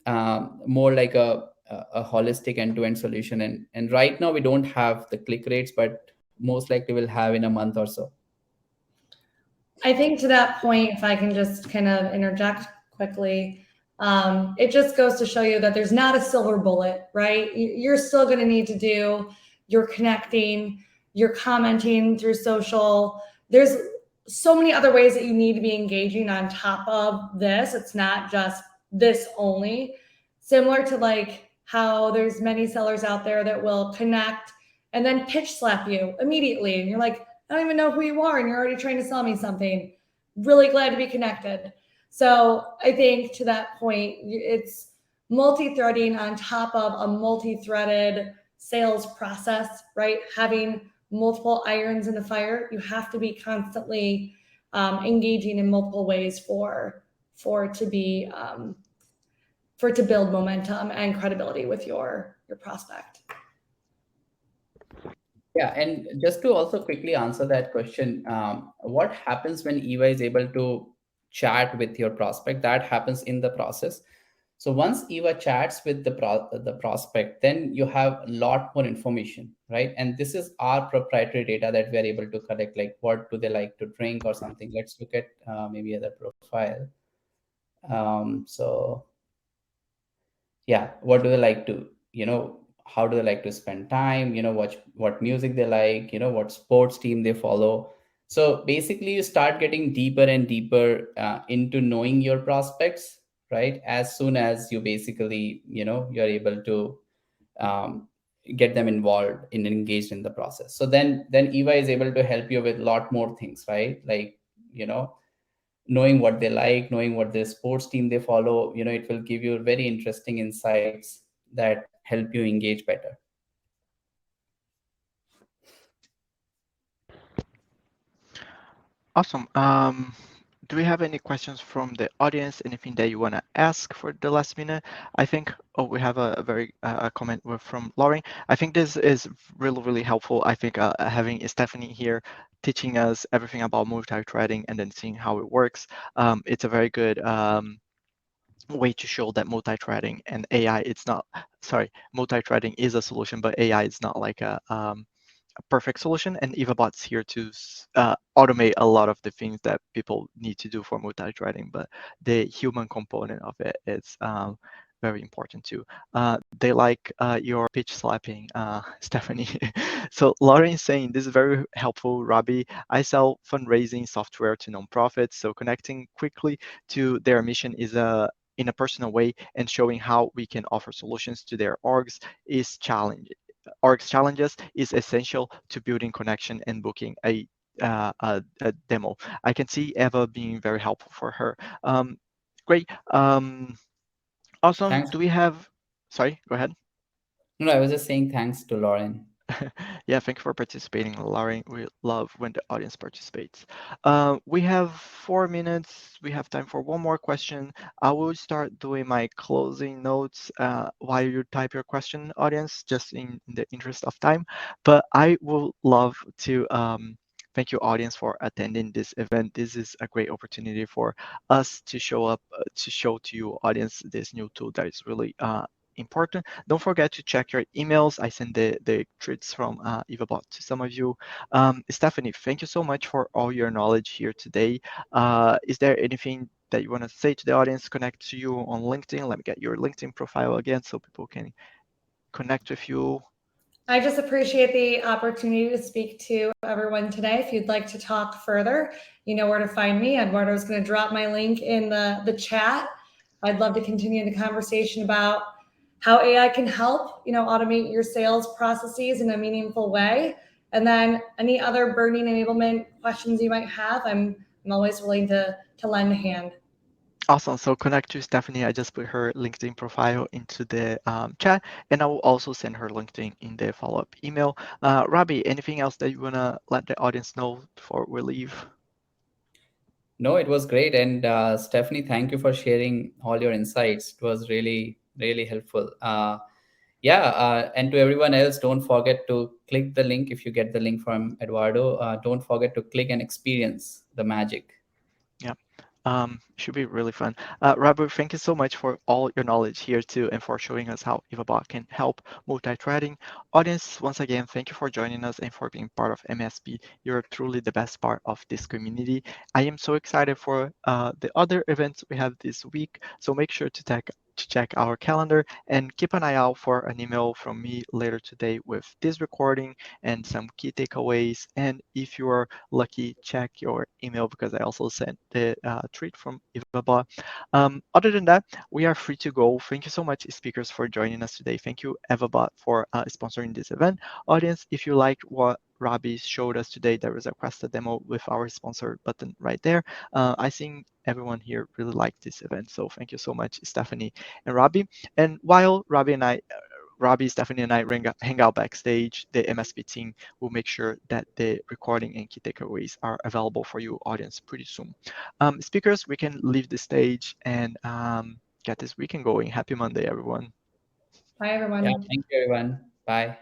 B: More like a holistic end-to-end solution. And right now we don't have the click rates, but most likely we'll have in a month or so.
C: I think to that point, if I can just kind of interject quickly, it just goes to show you that there's not a silver bullet, right? You're still going to need to do your connecting, your commenting through social. There's so many other ways that you need to be engaging on top of this. It's not just this only. Similar to like how there's many sellers out there that will connect and then pitch slap you immediately. And you're like, I don't even know who you are, and you're already trying to sell me something. Really glad to be connected. So I think to that point, it's multi-threading on top of a multi-threaded sales process, right? Having multiple irons in the fire, you have to be constantly engaging in multiple ways for it to be for it to build momentum and credibility with your prospect.
B: Yeah, and just to also quickly answer that question, what happens when Eva is able to chat with your prospect? That happens in the process. So once Eva chats with the prospect, then you have a lot more information, right? And this is our proprietary data that we are able to collect, like what do they like to drink or something. Let's look at maybe other profile. So yeah, what do they like to, how do they like to spend time, what music they like, what sports team they follow. So basically you start getting deeper and deeper into knowing your prospects, right? As soon as you basically, you're able to um, get them involved and engaged in the process. So then Eva is able to help you with a lot more things, right? Like, knowing what they like, knowing what their sports team they follow, it will give you very interesting insights that help you engage better.
A: Awesome. Do we have any questions from the audience? Anything that you want to ask for the last minute? I think, oh, we have a very a comment from Lauren. I think this is really, really helpful. I think having Stephanie here teaching us everything about multi-threading and then seeing how it works, it's a very good way to show that multi-threading and AI, it's not, sorry, multi-threading is a solution, but AI is not like a perfect solution, and EvaBot's here to automate a lot of the things that people need to do for multi-threading, but the human component of it is very important too. They like your pitch slapping, Stephanie. So Lauren is saying, this is very helpful, Robbie. I sell fundraising software to nonprofits, so connecting quickly to their mission is in a personal way and showing how we can offer solutions to their orgs is challenging. Org's challenges is essential to building connection and booking a demo. I can see Eva being very helpful for her. Great. Awesome.
B: Thanks.
A: Do we have? Sorry, go ahead.
B: No, I was just saying thanks to Lauren.
A: Yeah, thank you for participating, Lauren. We love when the audience participates. We have 4 minutes. We have time for one more question. I will start doing my closing notes while you type your question, audience, just in the interest of time. But I would love to thank you, audience, for attending this event. This is a great opportunity for us to show up, to show to you, audience, this new tool that is really important. Don't forget to check your emails. I sent the treats from EvaBot to some of you. Stephanie, thank you so much for all your knowledge here today. Is there anything that you want to say to the audience, connect to you on LinkedIn? Let me get your LinkedIn profile again so people can connect with you.
C: I just appreciate the opportunity to speak to everyone today. If you'd like to talk further, you know where to find me. Eduardo's going to drop my link in the chat. I'd love to continue the conversation about how AI can help, automate your sales processes in a meaningful way. And then any other burning enablement questions you might have, I'm always willing to lend a hand.
A: Awesome. So connect to Stephanie. I just put her LinkedIn profile into the chat, and I will also send her LinkedIn in the follow-up email. Robbie, anything else that you want to let the audience know before we leave?
B: No, it was great. And Stephanie, thank you for sharing all your insights. It was really, really helpful. And to everyone else, don't forget to click the link if you get the link from Eduardo. Don't forget to click and experience the magic.
A: Yeah. Should be really fun. Robert, thank you so much for all your knowledge here too, and for showing us how EvaBot can help multi-threading. Audience, once again, thank you for joining us and for being part of MSP. You're truly the best part of this community. I am so excited for the other events we have this week, so make sure to check our calendar and keep an eye out for an email from me later today with this recording and some key takeaways. And if you are lucky, check your email because I also sent the treat from EvaBot. Other than that, we are free to go. Thank you so much, speakers, for joining us today. Thank you, EvaBot, for sponsoring this event. Audience, if you liked what Robbie showed us today, there is a request a demo with our sponsor button right there. I think everyone here really liked this event. So thank you so much, Stephanie and Robbie. And while Robbie, Stephanie, and I hang out backstage, the MSP team will make sure that the recording and key takeaways are available for you, audience, pretty soon. Speakers, we can leave the stage and get this weekend going. Happy Monday, everyone.
C: Bye,
B: Yeah,
C: everyone.
B: thank you, everyone. Bye.